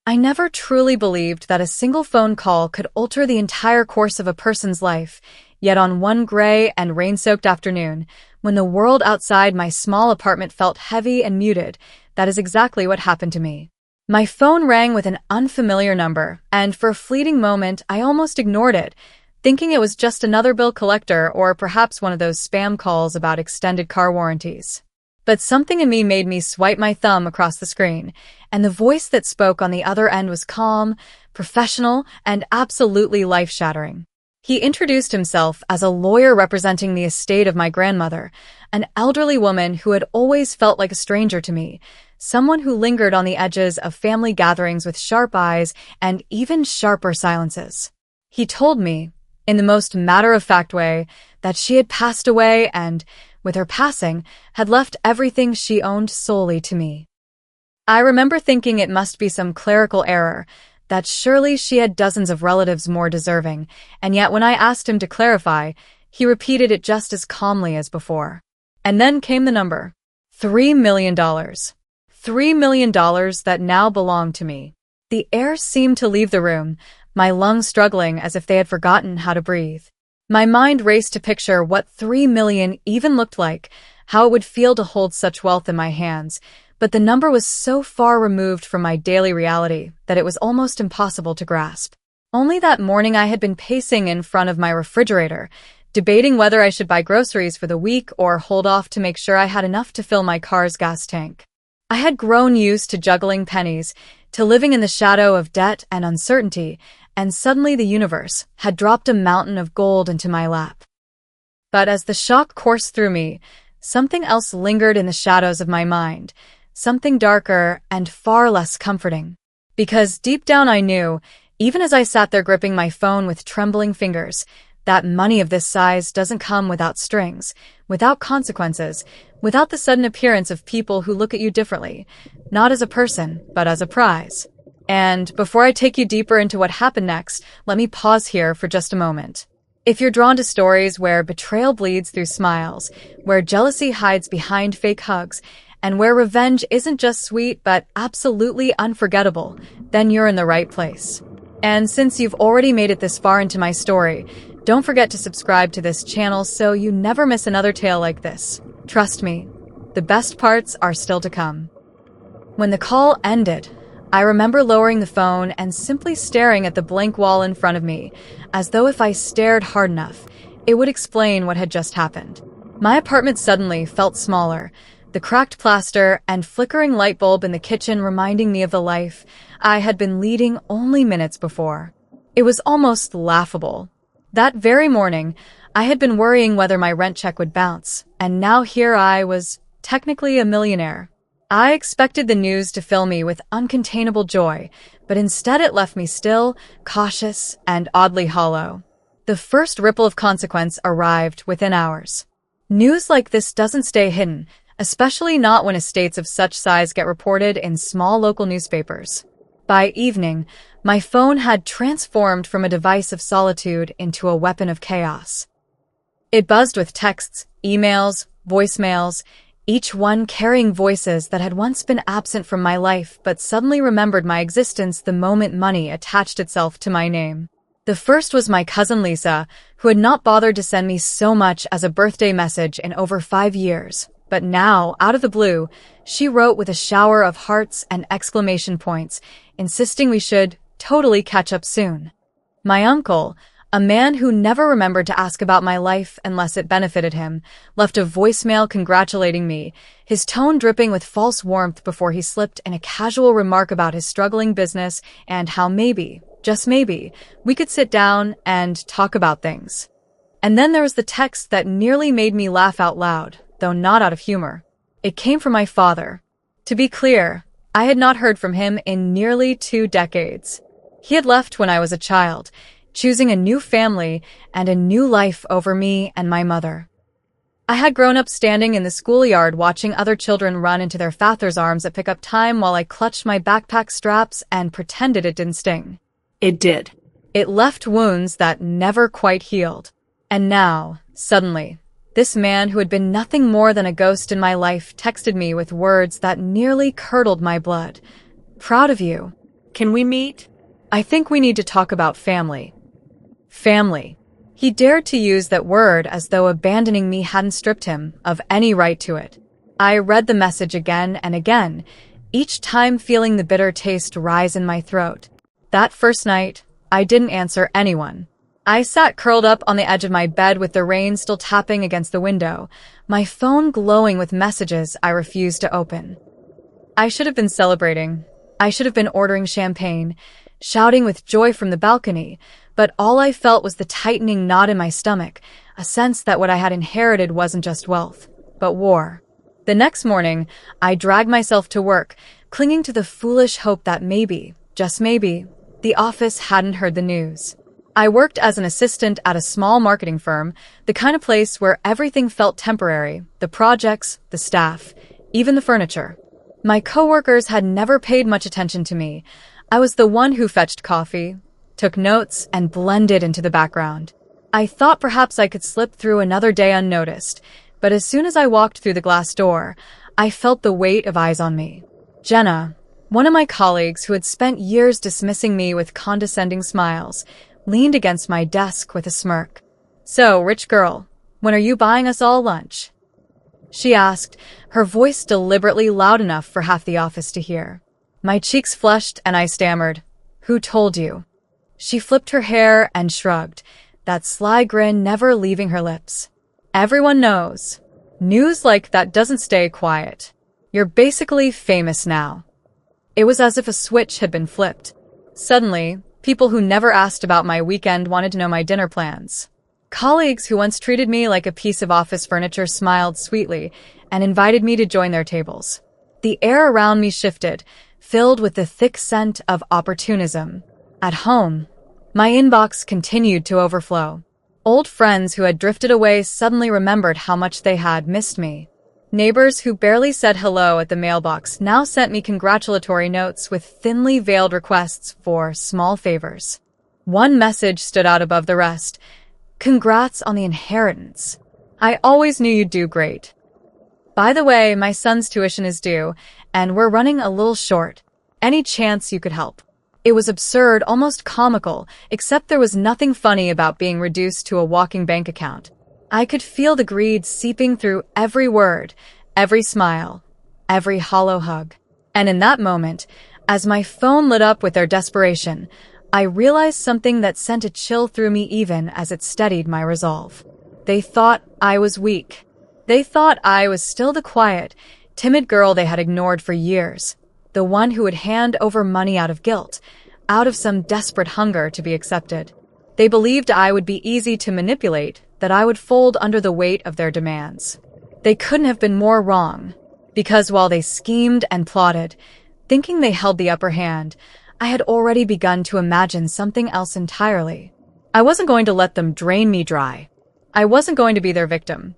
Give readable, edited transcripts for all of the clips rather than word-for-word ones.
I never truly believed that a single phone call could alter the entire course of a person's life, yet on one gray and rain-soaked afternoon, when the world outside my small apartment felt heavy and muted, that is exactly what happened to me. My phone rang with an unfamiliar number, and for a fleeting moment I almost ignored it, thinking it was just another bill collector or perhaps one of those spam calls about extended car warranties. But something in me made me swipe my thumb across the screen, and the voice that spoke on the other end was calm, professional, and absolutely life-shattering. He introduced himself as a lawyer representing the estate of my grandmother, an elderly woman who had always felt like a stranger to me, someone who lingered on the edges of family gatherings with sharp eyes and even sharper silences. He told me, in the most matter-of-fact way, that she had passed away and, with her passing, had left everything she owned solely to me. I remember thinking it must be some clerical error, that surely she had dozens of relatives more deserving, and yet when I asked him to clarify, he repeated it just as calmly as before. And then came the number. $3 million. $3 million that now belonged to me. The air seemed to leave the room, my lungs struggling as if they had forgotten how to breathe. My mind raced to picture what 3 million even looked like, how it would feel to hold such wealth in my hands, but the number was so far removed from my daily reality that it was almost impossible to grasp. Only that morning I had been pacing in front of my refrigerator, debating whether I should buy groceries for the week or hold off to make sure I had enough to fill my car's gas tank. I had grown used to juggling pennies, to living in the shadow of debt and uncertainty, and suddenly the universe had dropped a mountain of gold into my lap. But as the shock coursed through me, something else lingered in the shadows of my mind, something darker and far less comforting. Because deep down I knew, even as I sat there gripping my phone with trembling fingers, that money of this size doesn't come without strings, without consequences, without the sudden appearance of people who look at you differently, not as a person, but as a prize. And before I take you deeper into what happened next, let me pause here for just a moment. If you're drawn to stories where betrayal bleeds through smiles, where jealousy hides behind fake hugs, and where revenge isn't just sweet but absolutely unforgettable, then you're in the right place. And since you've already made it this far into my story, don't forget to subscribe to this channel so you never miss another tale like this. Trust me, the best parts are still to come. When the call ended, I remember lowering the phone and simply staring at the blank wall in front of me, as though if I stared hard enough, it would explain what had just happened. My apartment suddenly felt smaller, the cracked plaster and flickering light bulb in the kitchen reminding me of the life I had been leading only minutes before. It was almost laughable. That very morning, I had been worrying whether my rent check would bounce, and now here I was, technically a millionaire. I expected the news to fill me with uncontainable joy, but instead it left me still, cautious, and oddly hollow. The first ripple of consequence arrived within hours. News like this doesn't stay hidden, especially not when estates of such size get reported in small local newspapers. By evening, my phone had transformed from a device of solitude into a weapon of chaos. It buzzed with texts, emails, voicemails, each one carrying voices that had once been absent from my life but suddenly remembered my existence the moment money attached itself to my name. The first was my cousin Lisa, who had not bothered to send me so much as a birthday message in over 5 years. But now, out of the blue, she wrote with a shower of hearts and exclamation points, insisting we should totally catch up soon. My uncle, a man who never remembered to ask about my life unless it benefited him, left a voicemail congratulating me, his tone dripping with false warmth before he slipped in a casual remark about his struggling business and how maybe, just maybe, we could sit down and talk about things. And then there was the text that nearly made me laugh out loud, though not out of humor. It came from my father. To be clear, I had not heard from him in nearly 2 decades. He had left when I was a child, choosing a new family and a new life over me and my mother. I had grown up standing in the schoolyard watching other children run into their father's arms at pickup time while I clutched my backpack straps and pretended it didn't sting. It did. It left wounds that never quite healed. And now, suddenly, this man who had been nothing more than a ghost in my life texted me with words that nearly curdled my blood. "Proud of you. Can we meet? I think we need to talk about family. Family. He dared to use that word as though abandoning me hadn't stripped him of any right to it. I read the message again and again, each time feeling the bitter taste rise in my throat. That first night, I didn't answer anyone. I sat curled up on the edge of my bed with the rain still tapping against the window, my phone glowing with messages I refused to open. I should have been celebrating. I should have been ordering champagne, shouting with joy from the balcony, but all I felt was the tightening knot in my stomach, a sense that what I had inherited wasn't just wealth, but war. The next morning, I dragged myself to work, clinging to the foolish hope that maybe, just maybe, the office hadn't heard the news. I worked as an assistant at a small marketing firm, the kind of place where everything felt temporary, the projects, the staff, even the furniture. My coworkers had never paid much attention to me. I was the one who fetched coffee, took notes, and blended into the background. I thought perhaps I could slip through another day unnoticed, but as soon as I walked through the glass door, I felt the weight of eyes on me. Jenna, one of my colleagues who had spent years dismissing me with condescending smiles, leaned against my desk with a smirk. "So, rich girl, when are you buying us all lunch?" she asked, her voice deliberately loud enough for half the office to hear. My cheeks flushed and I stammered, "Who told you?" She flipped her hair and shrugged, that sly grin never leaving her lips. "Everyone knows. News like that doesn't stay quiet. You're basically famous now." It was as if a switch had been flipped. Suddenly, people who never asked about my weekend wanted to know my dinner plans. Colleagues who once treated me like a piece of office furniture smiled sweetly and invited me to join their tables. The air around me shifted, filled with the thick scent of opportunism. At home, my inbox continued to overflow. Old friends who had drifted away suddenly remembered how much they had missed me. Neighbors who barely said hello at the mailbox now sent me congratulatory notes with thinly veiled requests for small favors. One message stood out above the rest. "Congrats on the inheritance. I always knew you'd do great. By the way, my son's tuition is due, and we're running a little short. Any chance you could help?" It was absurd, almost comical, except there was nothing funny about being reduced to a walking bank account. I could feel the greed seeping through every word, every smile, every hollow hug. And in that moment, as my phone lit up with their desperation, I realized something that sent a chill through me even as it steadied my resolve. They thought I was weak. They thought I was still the quiet, timid girl they had ignored for years, the one who would hand over money out of guilt, out of some desperate hunger to be accepted. They believed I would be easy to manipulate, that I would fold under the weight of their demands. They couldn't have been more wrong, because while they schemed and plotted, thinking they held the upper hand, I had already begun to imagine something else entirely. I wasn't going to let them drain me dry. I wasn't going to be their victim.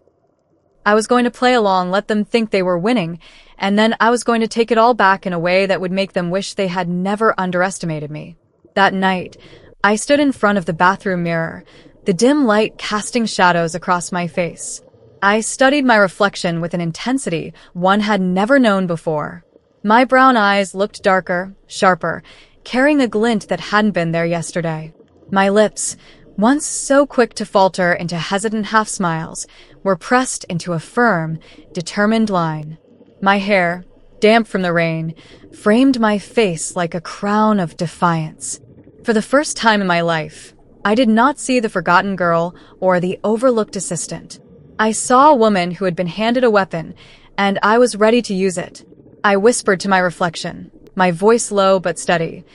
I was going to play along, let them think they were winning, and then I was going to take it all back in a way that would make them wish they had never underestimated me. That night, I stood in front of the bathroom mirror, the dim light casting shadows across my face. I studied my reflection with an intensity one had never known before. My brown eyes looked darker, sharper, carrying a glint that hadn't been there yesterday. My lips, once so quick to falter into hesitant half-smiles, were pressed into a firm, determined line. My hair, damp from the rain, framed my face like a crown of defiance. For the first time in my life, I did not see the forgotten girl or the overlooked assistant. I saw a woman who had been handed a weapon, and I was ready to use it. I whispered to my reflection, my voice low but steady.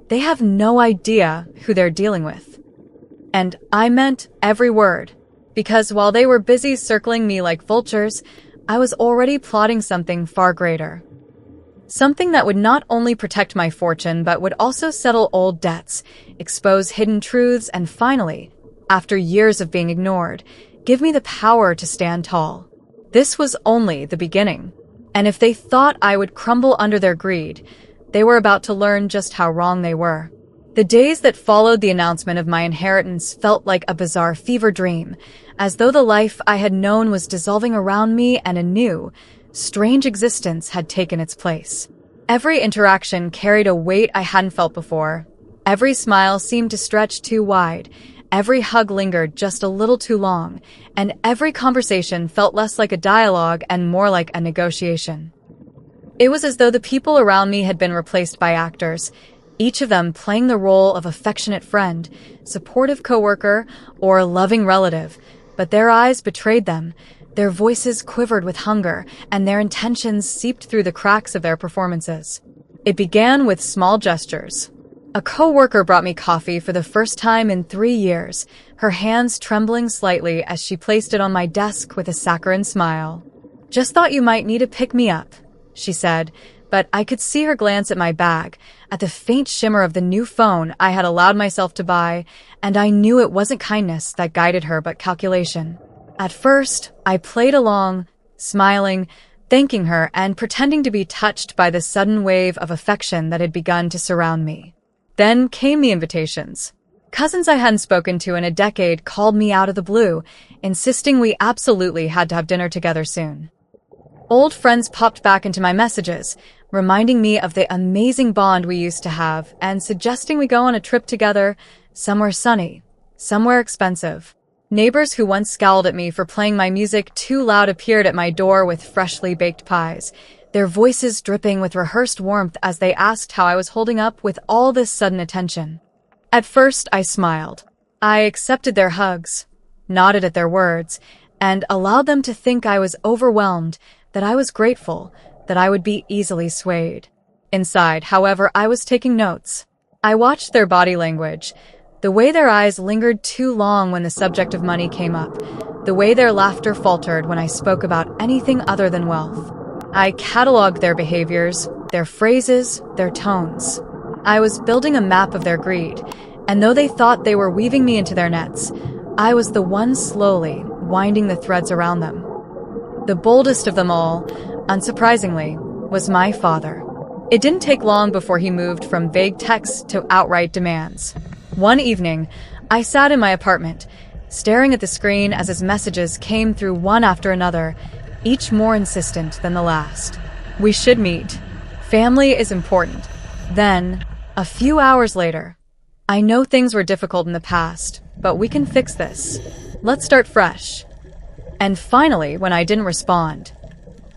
They have no idea who they're dealing with. And I meant every word, because while they were busy circling me like vultures, I was already plotting something far greater. Something that would not only protect my fortune, but would also settle old debts, expose hidden truths, and finally, after years of being ignored, give me the power to stand tall. This was only the beginning. And if they thought I would crumble under their greed, they were about to learn just how wrong they were. The days that followed the announcement of my inheritance felt like a bizarre fever dream, as though the life I had known was dissolving around me and a new, strange existence had taken its place. Every interaction carried a weight I hadn't felt before. Every smile seemed to stretch too wide. Every hug lingered just a little too long, and every conversation felt less like a dialogue and more like a negotiation. It was as though the people around me had been replaced by actors, each of them playing the role of affectionate friend, supportive coworker, or loving relative, but their eyes betrayed them. Their voices quivered with hunger, and their intentions seeped through the cracks of their performances. It began with small gestures. A co-worker brought me coffee for the first time in 3 years, her hands trembling slightly as she placed it on my desk with a saccharine smile. "Just thought you might need a pick-me-up," she said, but I could see her glance at my bag, at the faint shimmer of the new phone I had allowed myself to buy, and I knew it wasn't kindness that guided her but calculation. At first, I played along, smiling, thanking her, and pretending to be touched by the sudden wave of affection that had begun to surround me. Then came the invitations. Cousins I hadn't spoken to in a decade called me out of the blue, insisting we absolutely had to have dinner together soon. Old friends popped back into my messages, reminding me of the amazing bond we used to have and suggesting we go on a trip together, somewhere sunny, somewhere expensive. Neighbors who once scowled at me for playing my music too loud appeared at my door with freshly baked pies, their voices dripping with rehearsed warmth as they asked how I was holding up with all this sudden attention. At first, I smiled. I accepted their hugs, nodded at their words, and allowed them to think I was overwhelmed, that I was grateful, that I would be easily swayed. Inside, however, I was taking notes. I watched their body language, the way their eyes lingered too long when the subject of money came up, the way their laughter faltered when I spoke about anything other than wealth. I cataloged their behaviors, their phrases, their tones. I was building a map of their greed, and though they thought they were weaving me into their nets, I was the one slowly winding the threads around them. The boldest of them all, unsurprisingly, was my father. It didn't take long before he moved from vague texts to outright demands. One evening, I sat in my apartment, staring at the screen as his messages came through one after another, each more insistent than the last. "We should meet. Family is important." Then, a few hours later, "I know things were difficult in the past, but we can fix this. Let's start fresh." And finally, when I didn't respond,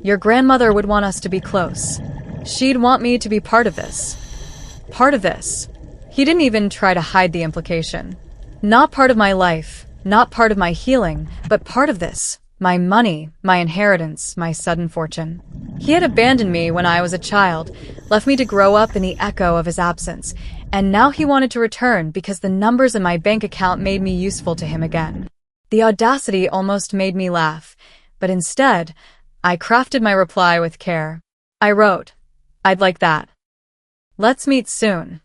"Your grandmother would want us to be close. She'd want me to be part of this." Part of this. He didn't even try to hide the implication. Not part of my life, not part of my healing, but part of this. My money, my inheritance, my sudden fortune. He had abandoned me when I was a child, left me to grow up in the echo of his absence, and now he wanted to return because the numbers in my bank account made me useful to him again. The audacity almost made me laugh, but instead, I crafted my reply with care. I wrote, "I'd like that. Let's meet soon."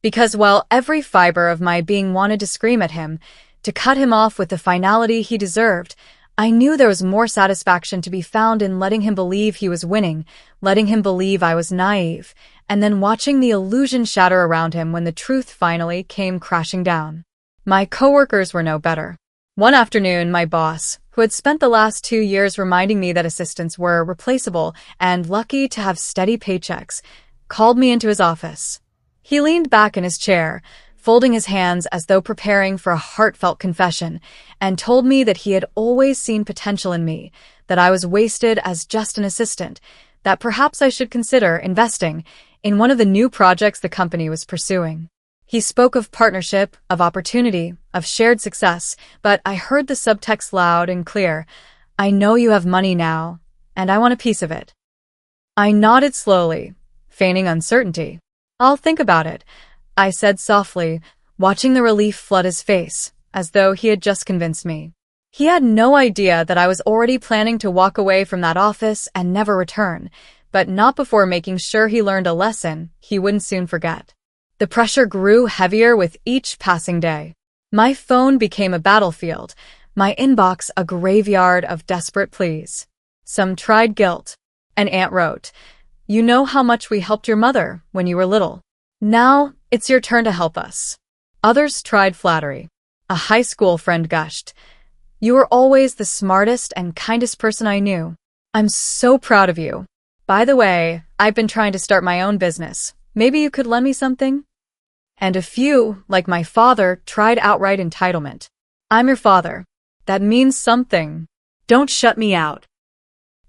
Because while every fiber of my being wanted to scream at him, to cut him off with the finality he deserved, I knew there was more satisfaction to be found in letting him believe he was winning, letting him believe I was naive, and then watching the illusion shatter around him when the truth finally came crashing down. My coworkers were no better. One afternoon, my boss, who had spent the last 2 years reminding me that assistants were replaceable and lucky to have steady paychecks, called me into his office. He leaned back in his chair, folding his hands as though preparing for a heartfelt confession, and told me that he had always seen potential in me, that I was wasted as just an assistant, that perhaps I should consider investing in one of the new projects the company was pursuing. He spoke of partnership, of opportunity, of shared success, but I heard the subtext loud and clear. "I know you have money now, and I want a piece of it." I nodded slowly, feigning uncertainty. "I'll think about it," I said softly, watching the relief flood his face, as though he had just convinced me. He had no idea that I was already planning to walk away from that office and never return, but not before making sure he learned a lesson he wouldn't soon forget. The pressure grew heavier with each passing day. My phone became a battlefield, my inbox a graveyard of desperate pleas. Some tried guilt. An aunt wrote, "You know how much we helped your mother when you were little. Now, it's your turn to help us." Others tried flattery. A high school friend gushed, "You were always the smartest and kindest person I knew. I'm so proud of you. By the way, I've been trying to start my own business. Maybe you could lend me something? And a few, like my father, tried outright entitlement. I'm your father. That means something. Don't shut me out.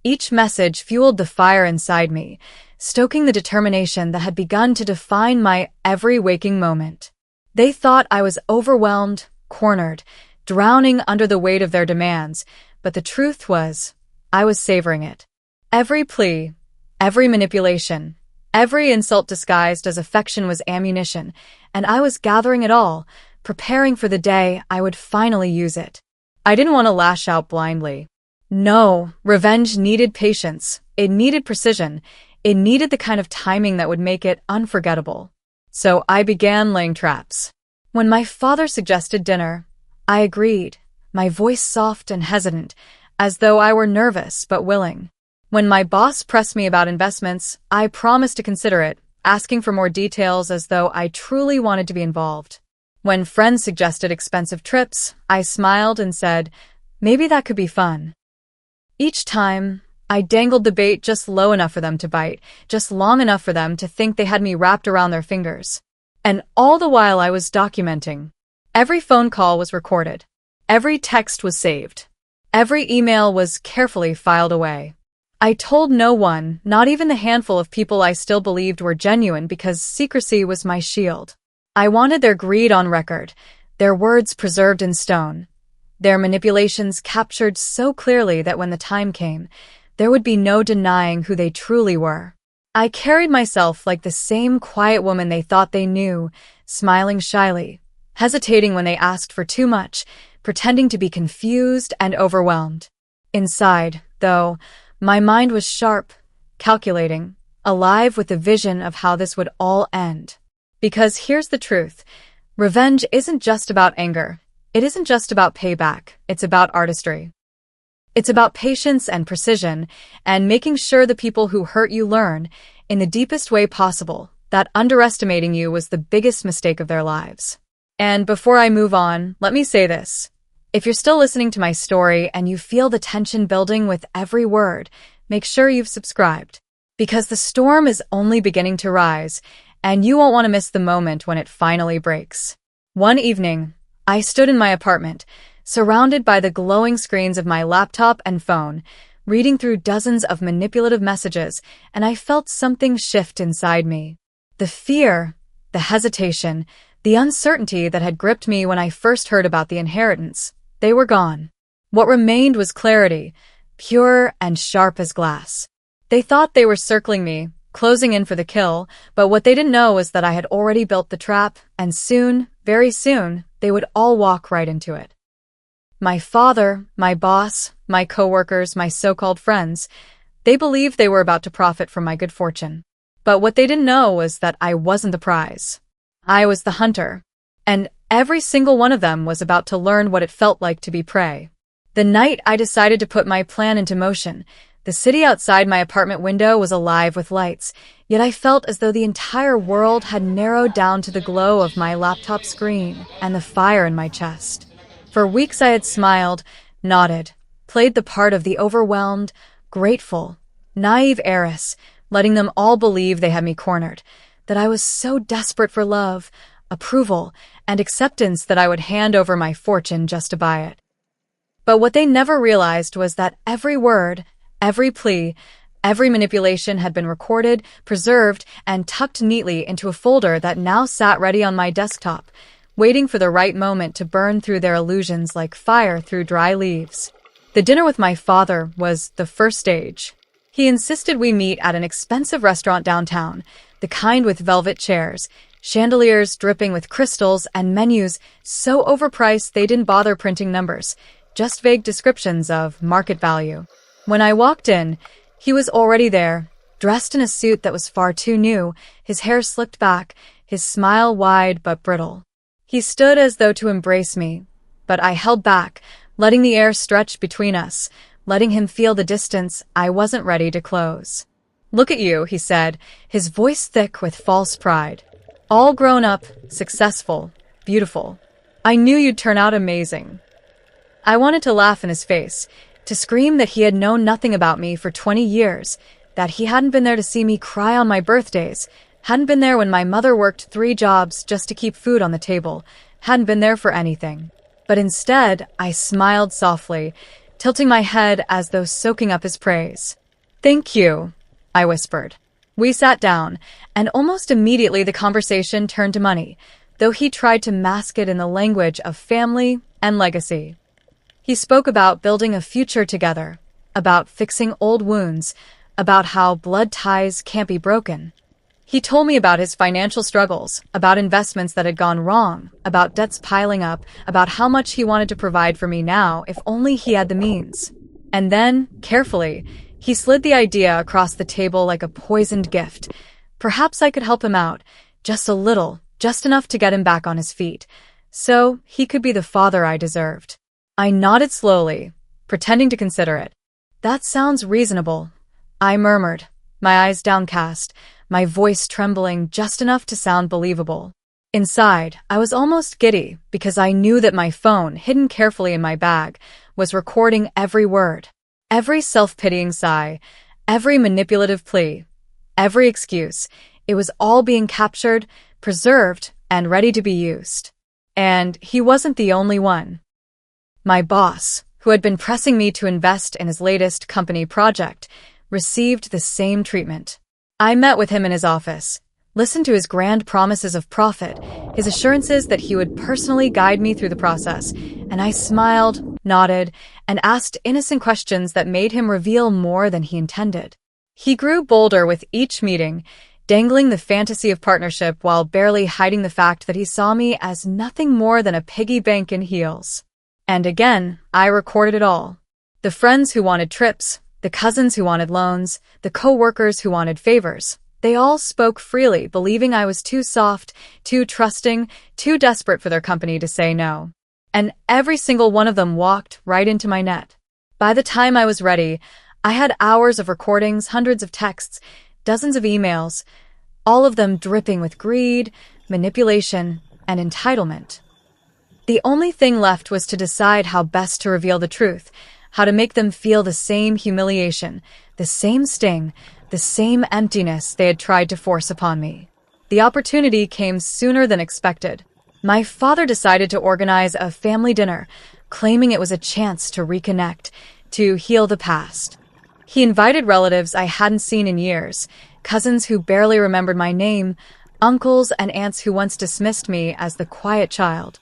Each message fueled the fire inside me, stoking the determination that had begun to define my every waking moment. They thought I was overwhelmed, cornered, drowning under the weight of their demands, but the truth was, I was savoring it. Every plea, every manipulation, every insult disguised as affection was ammunition, and I was gathering it all, preparing for the day I would finally use it. I didn't want to lash out blindly. No, revenge needed patience. It needed precision. It needed the kind of timing that would make it unforgettable. So I began laying traps. When my father suggested dinner, I agreed, my voice soft and hesitant, as though I were nervous but willing. When my boss pressed me about investments, I promised to consider it, asking for more details as though I truly wanted to be involved. When friends suggested expensive trips, I smiled and said, maybe that could be fun. Each time, I dangled the bait just low enough for them to bite, just long enough for them to think they had me wrapped around their fingers. And all the while I was documenting. Every phone call was recorded. Every text was saved. Every email was carefully filed away. I told no one, not even the handful of people I still believed were genuine, because secrecy was my shield. I wanted their greed on record, their words preserved in stone, their manipulations captured so clearly that when the time came, there would be no denying who they truly were. I carried myself like the same quiet woman they thought they knew, smiling shyly, hesitating when they asked for too much, pretending to be confused and overwhelmed. Inside, though, my mind was sharp, calculating, alive with the vision of how this would all end. Because here's the truth, revenge isn't just about anger. It isn't just about payback. It's about artistry. It's about patience and precision, and making sure the people who hurt you learn, in the deepest way possible, that underestimating you was the biggest mistake of their lives. And before I move on, let me say this. If you're still listening to my story and you feel the tension building with every word, make sure you've subscribed. Because the storm is only beginning to rise, and you won't want to miss the moment when it finally breaks. One evening, I stood in my apartment, surrounded by the glowing screens of my laptop and phone, reading through dozens of manipulative messages, and I felt something shift inside me. The fear, the hesitation, the uncertainty that had gripped me when I first heard about the inheritance, they were gone. What remained was clarity, pure and sharp as glass. They thought they were circling me, closing in for the kill, but what they didn't know was that I had already built the trap, and soon, very soon, they would all walk right into it. My father, my boss, my coworkers, my so-called friends, they believed they were about to profit from my good fortune. But what they didn't know was that I wasn't the prize. I was the hunter, and every single one of them was about to learn what it felt like to be prey. The night I decided to put my plan into motion, the city outside my apartment window was alive with lights, yet I felt as though the entire world had narrowed down to the glow of my laptop screen and the fire in my chest. For weeks I had smiled, nodded, played the part of the overwhelmed, grateful, naive heiress, letting them all believe they had me cornered, that I was so desperate for love, approval, and acceptance that I would hand over my fortune just to buy it. But what they never realized was that every word, every plea, every manipulation had been recorded, preserved, and tucked neatly into a folder that now sat ready on my desktop, waiting for the right moment to burn through their illusions like fire through dry leaves. The dinner with my father was the first stage. He insisted we meet at an expensive restaurant downtown, the kind with velvet chairs, chandeliers dripping with crystals, and menus so overpriced they didn't bother printing numbers, just vague descriptions of market value. When I walked in, he was already there, dressed in a suit that was far too new, his hair slicked back, his smile wide but brittle. He stood as though to embrace me, but I held back, letting the air stretch between us, letting him feel the distance I wasn't ready to close. "Look at you," he said, his voice thick with false pride. "All grown up, successful, beautiful. I knew you'd turn out amazing." I wanted to laugh in his face, to scream that he had known nothing about me for 20 years, that he hadn't been there to see me cry on my birthdays, hadn't been there when my mother worked 3 jobs just to keep food on the table, hadn't been there for anything. But instead, I smiled softly, tilting my head as though soaking up his praise. "Thank you," I whispered. We sat down, and almost immediately the conversation turned to money, though he tried to mask it in the language of family and legacy. He spoke about building a future together, about fixing old wounds, about how blood ties can't be broken. He told me about his financial struggles, about investments that had gone wrong, about debts piling up, about how much he wanted to provide for me now if only he had the means. And then, carefully, he slid the idea across the table like a poisoned gift. Perhaps I could help him out, just a little, just enough to get him back on his feet, so he could be the father I deserved. I nodded slowly, pretending to consider it. "That sounds reasonable," I murmured, my eyes downcast, my voice trembling just enough to sound believable. Inside, I was almost giddy because I knew that my phone, hidden carefully in my bag, was recording every word, every self-pitying sigh, every manipulative plea, every excuse. It was all being captured, preserved, and ready to be used. And he wasn't the only one. My boss, who had been pressing me to invest in his latest company project, received the same treatment. I met with him in his office, listened to his grand promises of profit, his assurances that he would personally guide me through the process, and I smiled, nodded, and asked innocent questions that made him reveal more than he intended. He grew bolder with each meeting, dangling the fantasy of partnership while barely hiding the fact that he saw me as nothing more than a piggy bank in heels. And again, I recorded it all. The friends who wanted trips, the cousins who wanted loans, the co-workers who wanted favors. They all spoke freely, believing I was too soft, too trusting, too desperate for their company to say no. And every single one of them walked right into my net. By the time I was ready, I had hours of recordings, hundreds of texts, dozens of emails, all of them dripping with greed, manipulation, and entitlement. The only thing left was to decide how best to reveal the truth, how to make them feel the same humiliation, the same sting, the same emptiness they had tried to force upon me. The opportunity came sooner than expected. My father decided to organize a family dinner, claiming it was a chance to reconnect, to heal the past. He invited relatives I hadn't seen in years, cousins who barely remembered my name, uncles and aunts who once dismissed me as the quiet child.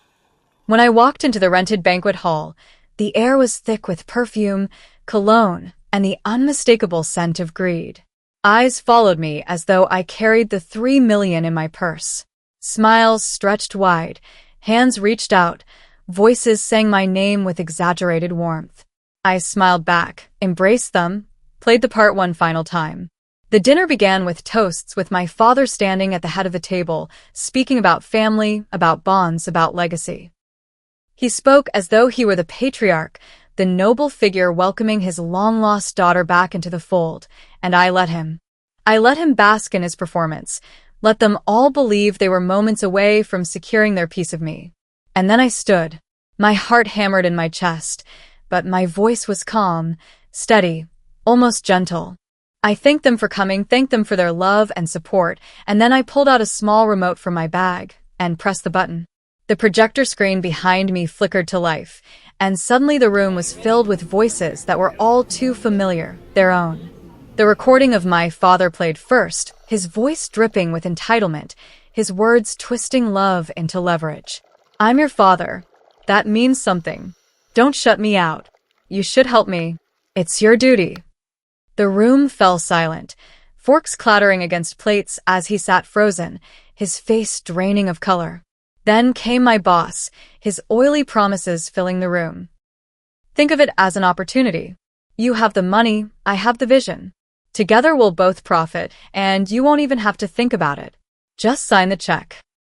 When I walked into the rented banquet hall, the air was thick with perfume, cologne, and the unmistakable scent of greed. Eyes followed me as though I carried the 3 million in my purse. Smiles stretched wide, hands reached out, voices sang my name with exaggerated warmth. I smiled back, embraced them, played the part one final time. The dinner began with toasts, with my father standing at the head of the table, speaking about family, about bonds, about legacy. He spoke as though he were the patriarch, the noble figure welcoming his long-lost daughter back into the fold, and I let him. I let him bask in his performance, let them all believe they were moments away from securing their piece of me. And then I stood, my heart hammered in my chest, but my voice was calm, steady, almost gentle. I thanked them for coming, thanked them for their love and support, and then I pulled out a small remote from my bag and pressed the button. The projector screen behind me flickered to life, and suddenly the room was filled with voices that were all too familiar, their own. The recording of my father played first, his voice dripping with entitlement, his words twisting love into leverage. "I'm your father. That means something. Don't shut me out. You should help me. It's your duty." The room fell silent, forks clattering against plates as he sat frozen, his face draining of color. Then came my boss, his oily promises filling the room. "Think of it as an opportunity. You have the money, I have the vision. Together we'll both profit, and you won't even have to think about it. Just sign the check."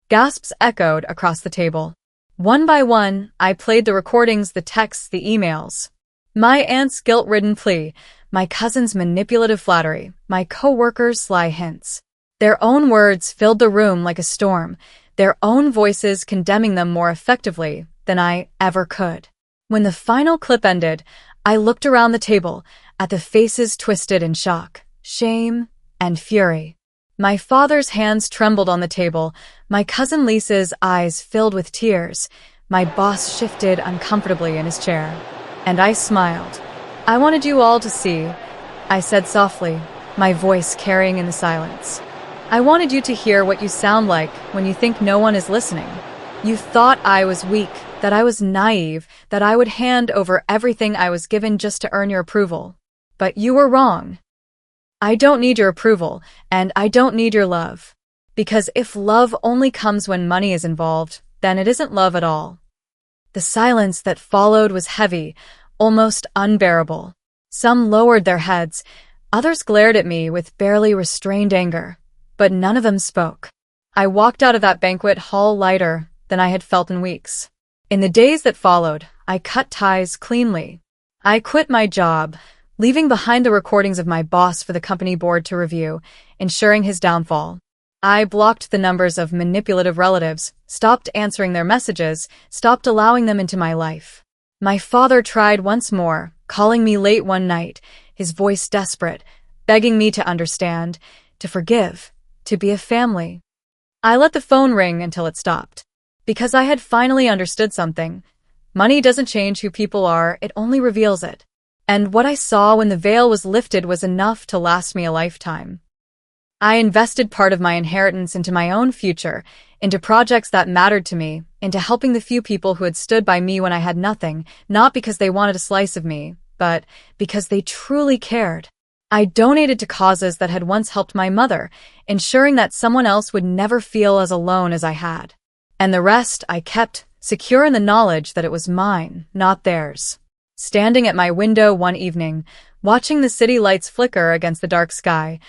Gasps echoed across the table. One by one, I played the recordings, the texts, the emails. My aunt's guilt-ridden plea, my cousin's manipulative flattery, my co-workers' sly hints. Their own words filled the room like a storm, their own voices condemning them more effectively than I ever could. When the final clip ended, I looked around the table, at the faces twisted in shock, shame, and fury. My father's hands trembled on the table, my cousin Lisa's eyes filled with tears, my boss shifted uncomfortably in his chair. And I smiled. "I wanted you all to see," I said softly, my voice carrying in the silence. "I wanted you to hear what you sound like when you think no one is listening. You thought I was weak, that I was naive, that I would hand over everything I was given just to earn your approval. But you were wrong. I don't need your approval, and I don't need your love. Because if love only comes when money is involved, then it isn't love at all." The silence that followed was heavy, almost unbearable. Some lowered their heads, others glared at me with barely restrained anger, but none of them spoke. I walked out of that banquet hall lighter than I had felt in weeks. In the days that followed, I cut ties cleanly. I quit my job, leaving behind the recordings of my boss for the company board to review, ensuring his downfall. I blocked the numbers of manipulative relatives, stopped answering their messages, stopped allowing them into my life. My father tried once more, calling me late one night, his voice desperate, begging me to understand, to forgive, to be a family. I let the phone ring until it stopped. Because I had finally understood something. Money doesn't change who people are, it only reveals it. And what I saw when the veil was lifted was enough to last me a lifetime. I invested part of my inheritance into my own future, into projects that mattered to me, into helping the few people who had stood by me when I had nothing, not because they wanted a slice of me, but because they truly cared. I donated to causes that had once helped my mother, ensuring that someone else would never feel as alone as I had. And the rest I kept, secure in the knowledge that it was mine, not theirs. Standing at my window one evening, watching the city lights flicker against the dark sky,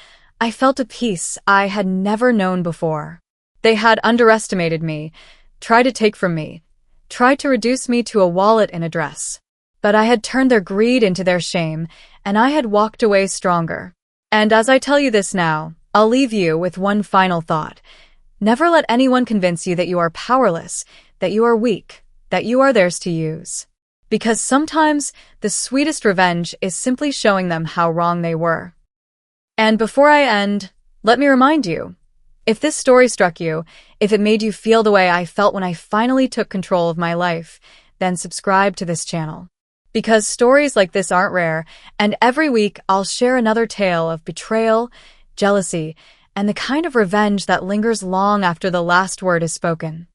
I felt a peace I had never known before. They had underestimated me, tried to take from me, tried to reduce me to a wallet and a dress. But I had turned their greed into their shame, and I had walked away stronger. And as I tell you this now, I'll leave you with one final thought. Never let anyone convince you that you are powerless, that you are weak, that you are theirs to use. Because sometimes the sweetest revenge is simply showing them how wrong they were. And before I end, let me remind you, if this story struck you, if it made you feel the way I felt when I finally took control of my life, then subscribe to this channel. Because stories like this aren't rare, and every week I'll share another tale of betrayal, jealousy, and the kind of revenge that lingers long after the last word is spoken.